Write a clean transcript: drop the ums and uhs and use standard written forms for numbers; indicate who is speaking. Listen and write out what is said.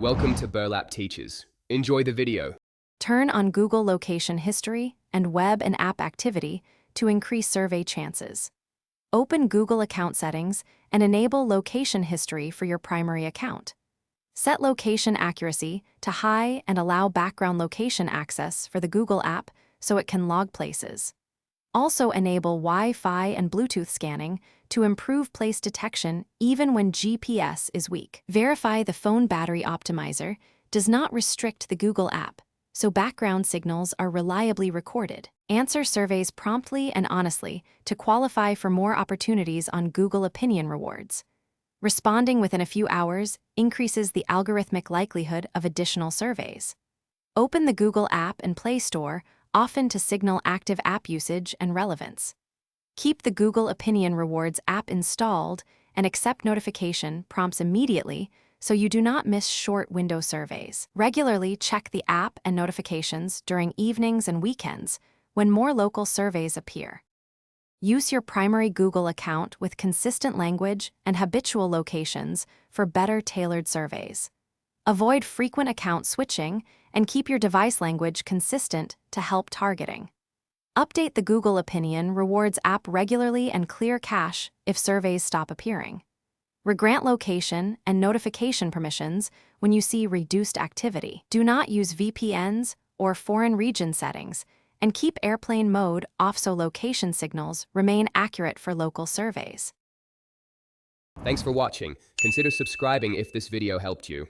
Speaker 1: Welcome to Burlap Teachers. Enjoy the video.
Speaker 2: Turn on Google location history and web and app activity to increase survey chances. Open Google account settings and enable location history for your primary account. Set location accuracy to high and allow background location access for the Google app so it can log places. Also enable Wi-Fi and Bluetooth scanning to improve place detection even when GPS is weak. Verify the phone battery optimizer does not restrict the Google app, so background signals are reliably recorded. Answer surveys promptly and honestly to qualify for more opportunities on Google Opinion Rewards. Responding within a few hours increases the algorithmic likelihood of additional surveys. Open the Google app and Play Store often to signal active app usage and relevance. Keep the Google Opinion Rewards app installed and accept notification prompts immediately so you do not miss short window surveys. Regularly check the app and notifications during evenings and weekends when more local surveys appear. Use your primary Google account with consistent language and habitual locations for better tailored surveys. Avoid frequent account switching and keep your device language consistent to help targeting. Update the Google Opinion Rewards app regularly and clear cache if surveys stop appearing. Regrant location and notification permissions when you see reduced activity. Do not use VPNs or foreign region settings, and keep airplane mode off so location signals remain accurate for local surveys.
Speaker 1: Thanks for watching. Consider subscribing if this video helped you.